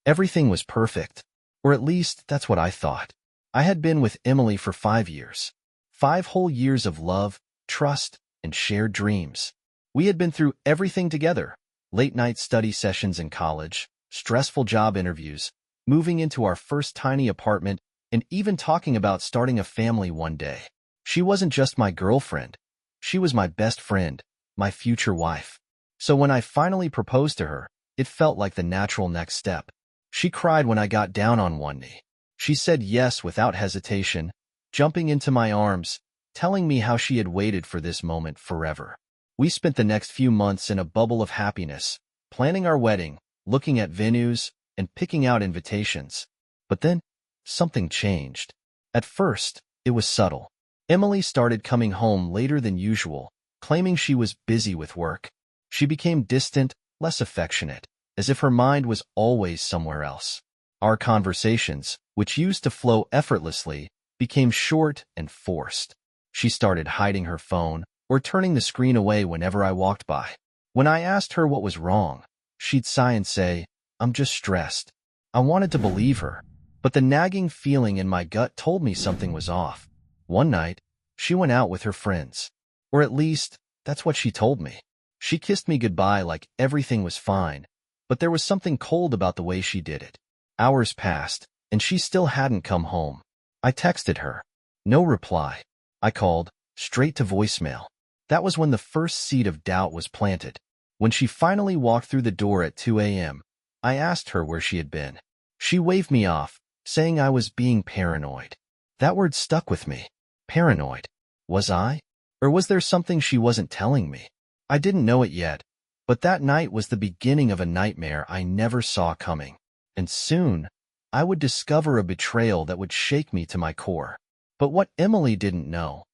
Everything was perfect, or at least that's what I thought. I had been with Emily for 5 years. 5 whole years of love, trust, and shared dreams. We had been through everything together: late-night study sessions in college, stressful job interviews, moving into our first tiny apartment, and even talking about starting a family one day. She wasn't just my girlfriend. She was my best friend, my future wife. So when I finally proposed to her, it felt like the natural next step. She cried when I got down on one knee. She said yes without hesitation, jumping into my arms, telling me how she had waited for this moment forever. We spent the next few months in a bubble of happiness, planning our wedding, looking at venues, and picking out invitations. But then, something changed. At first, it was subtle. Emily started coming home later than usual, claiming she was busy with work. She became distant, less affectionate, as if her mind was always somewhere else. Our conversations, which used to flow effortlessly, became short and forced. She started hiding her phone or turning the screen away whenever I walked by. When I asked her what was wrong, she'd sigh and say, "I'm just stressed." I wanted to believe her, but the nagging feeling in my gut told me something was off. One night, she went out with her friends. Or at least, that's what she told me. She kissed me goodbye like everything was fine, but there was something cold about the way she did it. Hours passed, and she still hadn't come home. I texted her. No reply. I called, straight to voicemail. That was when the first seed of doubt was planted. When she finally walked through the door at 2 a.m., I asked her where she had been. She waved me off, saying I was being paranoid. That word stuck with me. Paranoid. Was I? Or was there something she wasn't telling me? I didn't know it yet, but that night was the beginning of a nightmare I never saw coming. And soon, I would discover a betrayal that would shake me to my core. But what Emily didn't know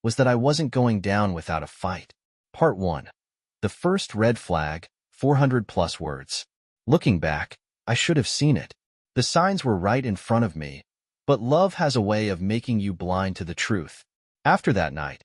was that I wasn't going down without a fight. Part 1. The first red flag, 400+ words. Looking back, I should have seen it. The signs were right in front of me, but love has a way of making you blind to the truth. After that night,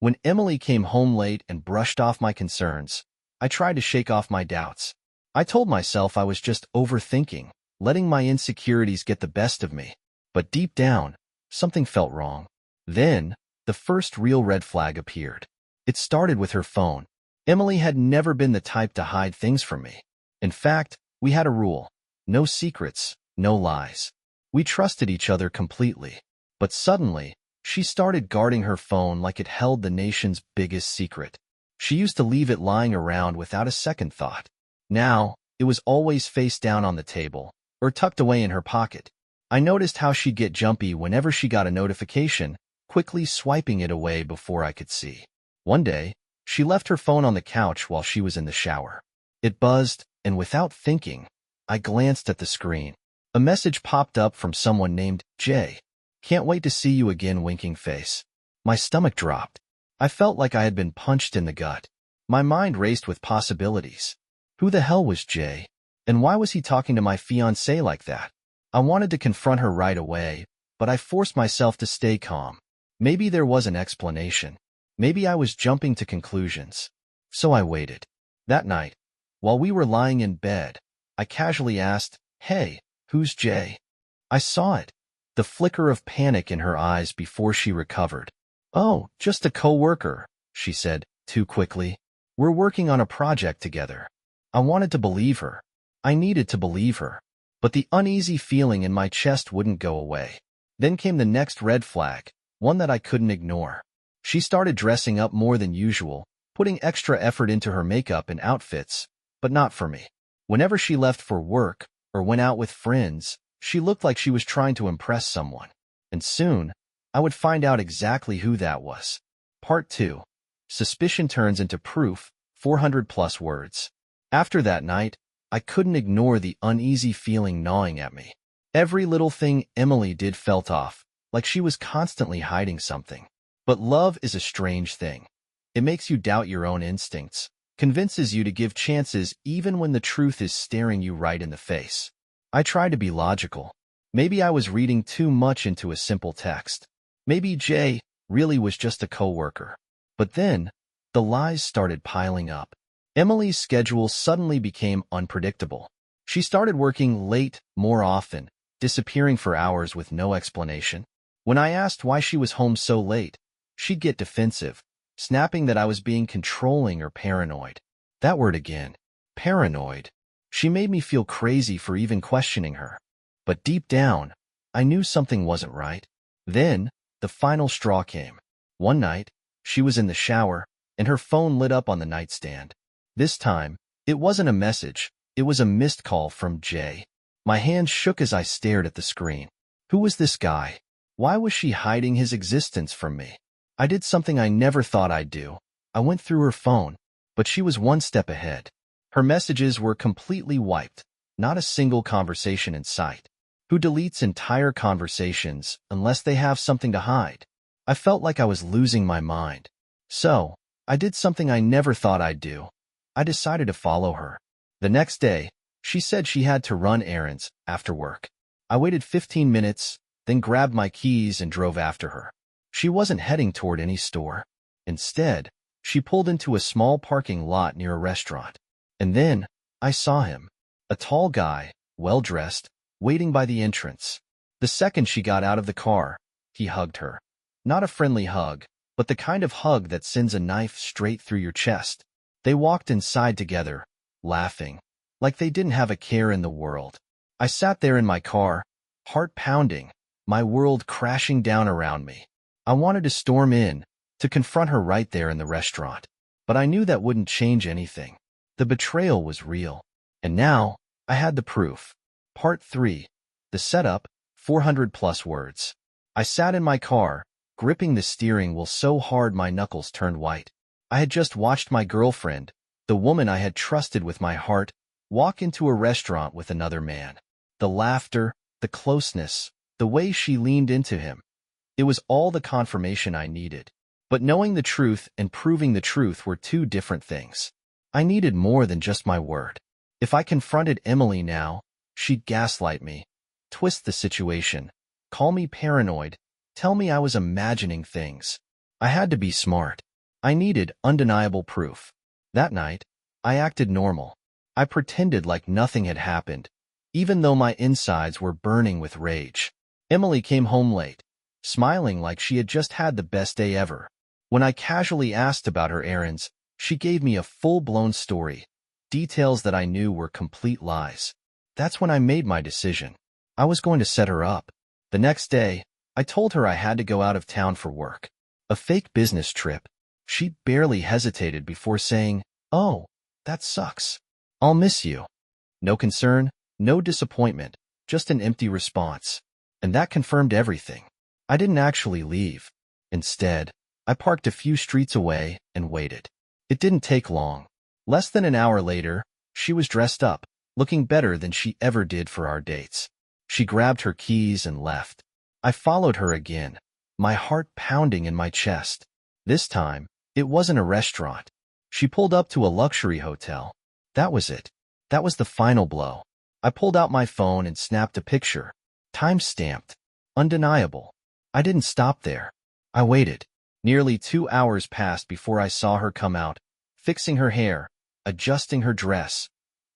when Emily came home late and brushed off my concerns, I tried to shake off my doubts. I told myself I was just overthinking, letting my insecurities get the best of me. But deep down, something felt wrong. Then, the first real red flag appeared. It started with her phone. Emily had never been the type to hide things from me. In fact, we had a rule: no secrets, no lies. We trusted each other completely. But suddenly, she started guarding her phone like it held the nation's biggest secret. She used to leave it lying around without a second thought. Now, it was always face down on the table, or tucked away in her pocket. I noticed how she'd get jumpy whenever she got a notification, quickly swiping it away before I could see. One day, she left her phone on the couch while she was in the shower. It buzzed, and without thinking, I glanced at the screen. A message popped up from someone named Jay. "Can't wait to see you again, winking face." My stomach dropped. I felt like I had been punched in the gut. My mind raced with possibilities. Who the hell was Jay? And why was he talking to my fiancée like that? I wanted to confront her right away, but I forced myself to stay calm. Maybe there was an explanation. Maybe I was jumping to conclusions. So I waited. That night, while we were lying in bed, I casually asked, "Hey, who's Jay?" I saw it. The flicker of panic in her eyes before she recovered. "Oh, just a coworker," she said, too quickly. "We're working on a project together." I wanted to believe her. I needed to believe her. But the uneasy feeling in my chest wouldn't go away. Then came the next red flag, one that I couldn't ignore. She started dressing up more than usual, putting extra effort into her makeup and outfits, but not for me. Whenever she left for work or went out with friends, she looked like she was trying to impress someone. And soon, I would find out exactly who that was. Part 2. Suspicion turns into proof, 400+ words. After that night, I couldn't ignore the uneasy feeling gnawing at me. Every little thing Emily did felt off, like she was constantly hiding something. But love is a strange thing. It makes you doubt your own instincts, convinces you to give chances even when the truth is staring you right in the face. I tried to be logical. Maybe I was reading too much into a simple text. Maybe Jay really was just a coworker. But then, the lies started piling up. Emily's schedule suddenly became unpredictable. She started working late more often, disappearing for hours with no explanation. When I asked why she was home so late, she'd get defensive, snapping that I was being controlling or paranoid. That word again. Paranoid. She made me feel crazy for even questioning her. But deep down, I knew something wasn't right. Then, the final straw came. One night, she was in the shower, and her phone lit up on the nightstand. This time, it wasn't a message, it was a missed call from Jay. My hands shook as I stared at the screen. Who was this guy? Why was she hiding his existence from me? I did something I never thought I'd do. I went through her phone, but she was one step ahead. Her messages were completely wiped, not a single conversation in sight. Who deletes entire conversations unless they have something to hide? I felt like I was losing my mind. So, I did something I never thought I'd do. I decided to follow her. The next day, she said she had to run errands after work. I waited 15 minutes, then grabbed my keys and drove after her. She wasn't heading toward any store. Instead, she pulled into a small parking lot near a restaurant. And then, I saw him. A tall guy, well-dressed, waiting by the entrance. The second she got out of the car, he hugged her. Not a friendly hug, but the kind of hug that sends a knife straight through your chest. They walked inside together, laughing, like they didn't have a care in the world. I sat there in my car, heart pounding, my world crashing down around me. I wanted to storm in, to confront her right there in the restaurant. But I knew that wouldn't change anything. The betrayal was real. And now, I had the proof. Part 3. The setup, 400+ words. I sat in my car, gripping the steering wheel so hard my knuckles turned white. I had just watched my girlfriend, the woman I had trusted with my heart, walk into a restaurant with another man. The laughter, the closeness, the way she leaned into him. It was all the confirmation I needed. But knowing the truth and proving the truth were two different things. I needed more than just my word. If I confronted Emily now, she'd gaslight me, twist the situation, call me paranoid, tell me I was imagining things. I had to be smart. I needed undeniable proof. That night, I acted normal. I pretended like nothing had happened, even though my insides were burning with rage. Emily came home late, smiling like she had just had the best day ever. When I casually asked about her errands, she gave me a full-blown story, details that I knew were complete lies. That's when I made my decision. I was going to set her up. The next day, I told her I had to go out of town for work. A fake business trip. She barely hesitated before saying, "Oh, that sucks. I'll miss you." No concern, no disappointment, just an empty response. And that confirmed everything. I didn't actually leave. Instead, I parked a few streets away and waited. It didn't take long. Less than an hour later, she was dressed up, looking better than she ever did for our dates. She grabbed her keys and left. I followed her again, my heart pounding in my chest. This time, it wasn't a restaurant. She pulled up to a luxury hotel. That was it. That was the final blow. I pulled out my phone and snapped a picture. Time-stamped. Undeniable. I didn't stop there. I waited. Nearly 2 hours passed before I saw her come out, fixing her hair, adjusting her dress.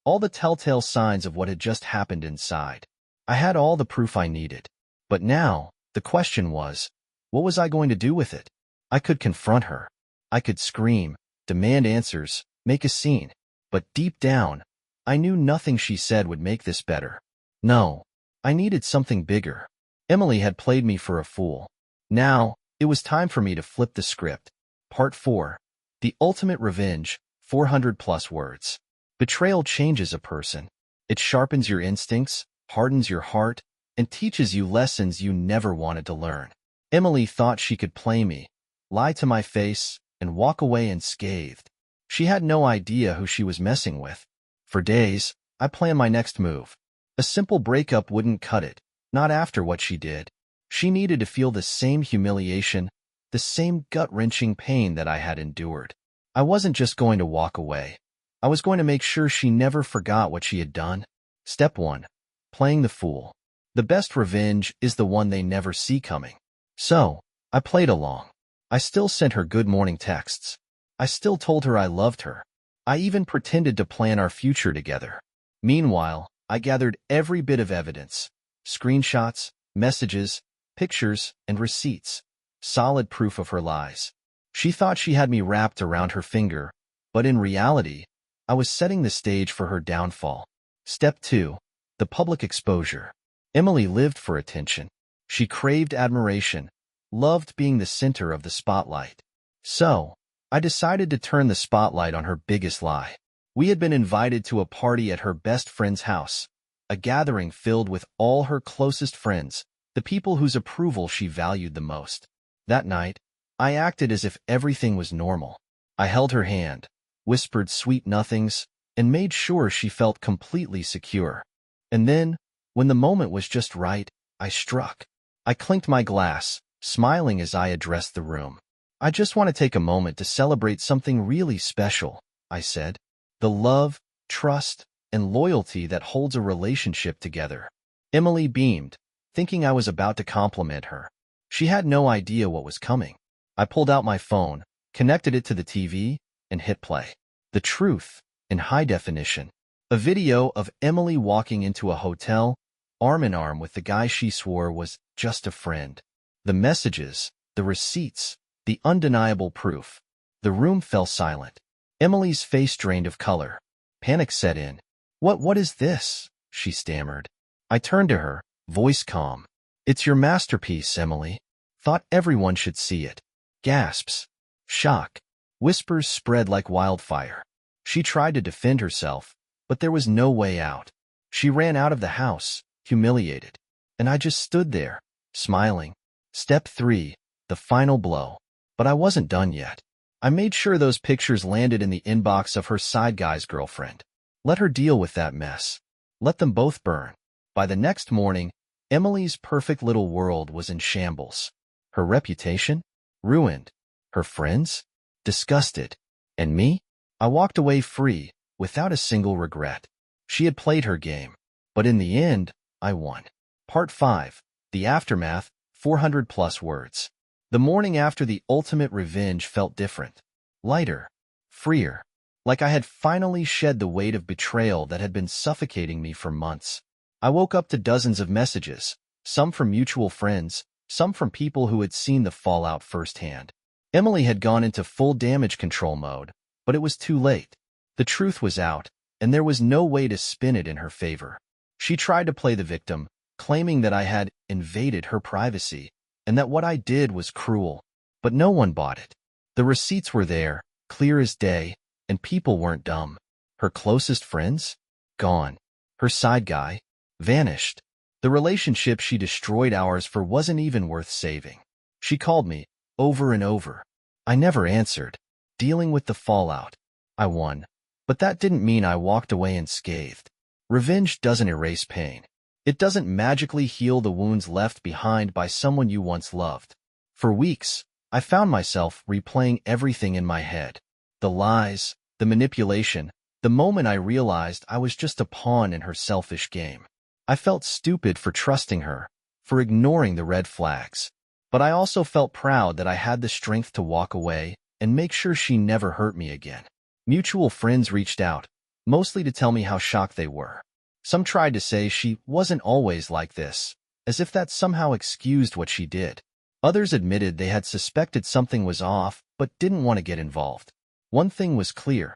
All the telltale signs of what had just happened inside. I had all the proof I needed. But now, the question was, what was I going to do with it? I could confront her. I could scream, demand answers, make a scene. But deep down, I knew nothing she said would make this better. No, I needed something bigger. Emily had played me for a fool. Now, it was time for me to flip the script. Part 4. The Ultimate Revenge, 400+ words. Betrayal changes a person. It sharpens your instincts, hardens your heart, and teaches you lessons you never wanted to learn. Emily thought she could play me, lie to my face, and walk away unscathed. She had no idea who she was messing with. For days, I planned my next move. A simple breakup wouldn't cut it, not after what she did. She needed to feel the same humiliation, the same gut-wrenching pain that I had endured. I wasn't just going to walk away. I was going to make sure she never forgot what she had done. Step 1. Playing the fool. The best revenge is the one they never see coming. So, I played along. I still sent her good morning texts. I still told her I loved her. I even pretended to plan our future together. Meanwhile, I gathered every bit of evidence, screenshots, messages, pictures, and receipts, solid proof of her lies. She thought she had me wrapped around her finger, but in reality, I was setting the stage for her downfall. Step 2. The public exposure. Emily lived for attention. She craved admiration, loved being the center of the spotlight. So, I decided to turn the spotlight on her biggest lie. We had been invited to a party at her best friend's house, a gathering filled with all her closest friends, the people whose approval she valued the most. That night, I acted as if everything was normal. I held her hand, whispered sweet nothings, and made sure she felt completely secure. And then, when the moment was just right, I struck. I clinked my glass, smiling as I addressed the room. "I just want to take a moment to celebrate something really special," I said. "The love, trust, and loyalty that holds a relationship together." Emily beamed, thinking I was about to compliment her. She had no idea what was coming. I pulled out my phone, connected it to the TV, and hit play. The truth, in high definition. A video of Emily walking into a hotel, arm in arm with the guy she swore was just a friend. The messages, the receipts, the undeniable proof. The room fell silent. Emily's face drained of color. Panic set in. What is this?" she stammered. I turned to her, voice calm. "It's your masterpiece, Emily. Thought everyone should see it." Gasps. Shock. Whispers spread like wildfire. She tried to defend herself, but there was no way out. She ran out of the house, humiliated. And I just stood there, smiling. Step 3. The final blow. But I wasn't done yet. I made sure those pictures landed in the inbox of her side guy's girlfriend. Let her deal with that mess. Let them both burn. By the next morning, Emily's perfect little world was in shambles. Her reputation? Ruined. Her friends? Disgusted. And me? I walked away free, without a single regret. She had played her game. But in the end, I won. Part 5. The Aftermath, 400+ words. The morning after the ultimate revenge felt different. Lighter. Freer. Like I had finally shed the weight of betrayal that had been suffocating me for months. I woke up to dozens of messages, some from mutual friends, some from people who had seen the fallout firsthand. Emily had gone into full damage control mode, but it was too late. The truth was out, and there was no way to spin it in her favor. She tried to play the victim, claiming that I had invaded her privacy, and that what I did was cruel. But no one bought it. The receipts were there, clear as day, and people weren't dumb. Her closest friends? Gone. Her side guy? Vanished. The relationship she destroyed ours for wasn't even worth saving. She called me, over and over. I never answered. Dealing with the fallout. I won. But that didn't mean I walked away unscathed. Revenge doesn't erase pain. It doesn't magically heal the wounds left behind by someone you once loved. For weeks, I found myself replaying everything in my head. The lies, the manipulation, the moment I realized I was just a pawn in her selfish game. I felt stupid for trusting her, for ignoring the red flags. But I also felt proud that I had the strength to walk away and make sure she never hurt me again. Mutual friends reached out, mostly to tell me how shocked they were. Some tried to say she wasn't always like this, as if that somehow excused what she did. Others admitted they had suspected something was off, but didn't want to get involved. One thing was clear.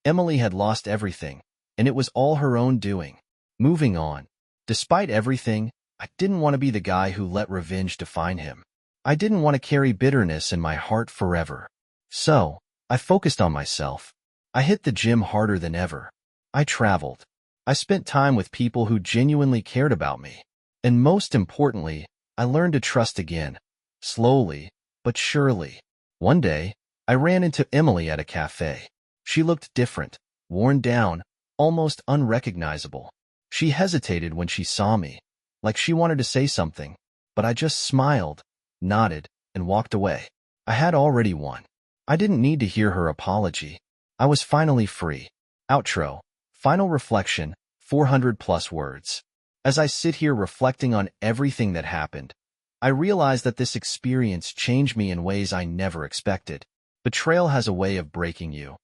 Emily had lost everything, and it was all her own doing. Moving on. Despite everything, I didn't want to be the guy who let revenge define him. I didn't want to carry bitterness in my heart forever. So, I focused on myself. I hit the gym harder than ever. I traveled. I spent time with people who genuinely cared about me. And most importantly, I learned to trust again. Slowly, but surely. One day, I ran into Emily at a cafe. She looked different, worn down, almost unrecognizable. She hesitated when she saw me, like she wanted to say something, but I just smiled, nodded, and walked away. I had already won. I didn't need to hear her apology. I was finally free. Outro. Final reflection, 400+ words. As I sit here reflecting on everything that happened, I realize that this experience changed me in ways I never expected. Betrayal has a way of breaking you,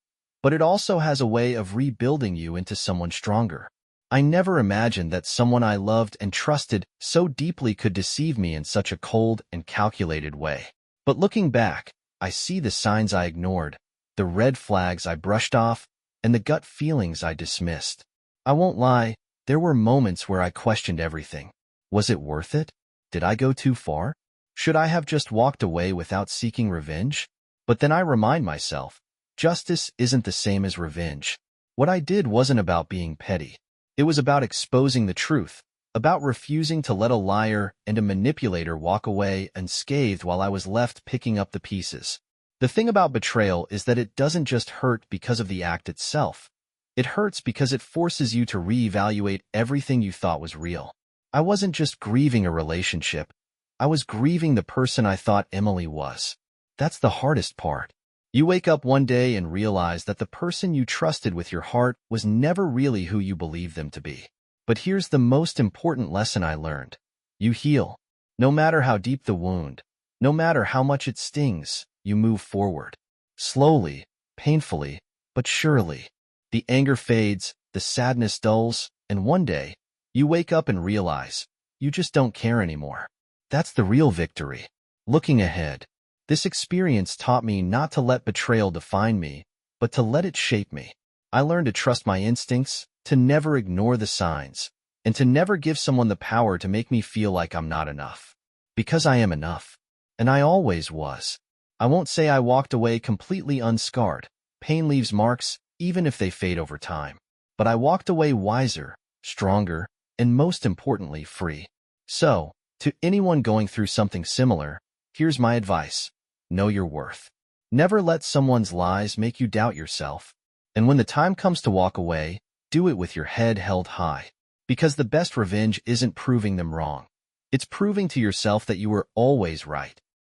but it also has a way of rebuilding you into someone stronger. I never imagined that someone I loved and trusted so deeply could deceive me in such a cold and calculated way. But looking back, I see the signs I ignored, the red flags I brushed off, and the gut feelings I dismissed. I won't lie, there were moments where I questioned everything. Was it worth it? Did I go too far? Should I have just walked away without seeking revenge? But then I remind myself, justice isn't the same as revenge. What I did wasn't about being petty. It was about exposing the truth, about refusing to let a liar and a manipulator walk away unscathed while I was left picking up the pieces. The thing about betrayal is that it doesn't just hurt because of the act itself. It hurts because it forces you to reevaluate everything you thought was real. I wasn't just grieving a relationship. I was grieving the person I thought Emily was. That's the hardest part. You wake up one day and realize that the person you trusted with your heart was never really who you believed them to be. But here's the most important lesson I learned. You heal. No matter how deep the wound, no matter how much it stings, you move forward. Slowly, painfully, but surely. The anger fades, the sadness dulls, and one day, you wake up and realize, you just don't care anymore. That's the real victory. Looking ahead, this experience taught me not to let betrayal define me, but to let it shape me. I learned to trust my instincts, to never ignore the signs, and to never give someone the power to make me feel like I'm not enough. Because I am enough. And I always was. I won't say I walked away completely unscarred. Pain leaves marks, even if they fade over time. But I walked away wiser, stronger, and most importantly, free. So, to anyone going through something similar, here's my advice. Know your worth. Never let someone's lies make you doubt yourself. And when the time comes to walk away, do it with your head held high. Because the best revenge isn't proving them wrong. It's proving to yourself that you were always right.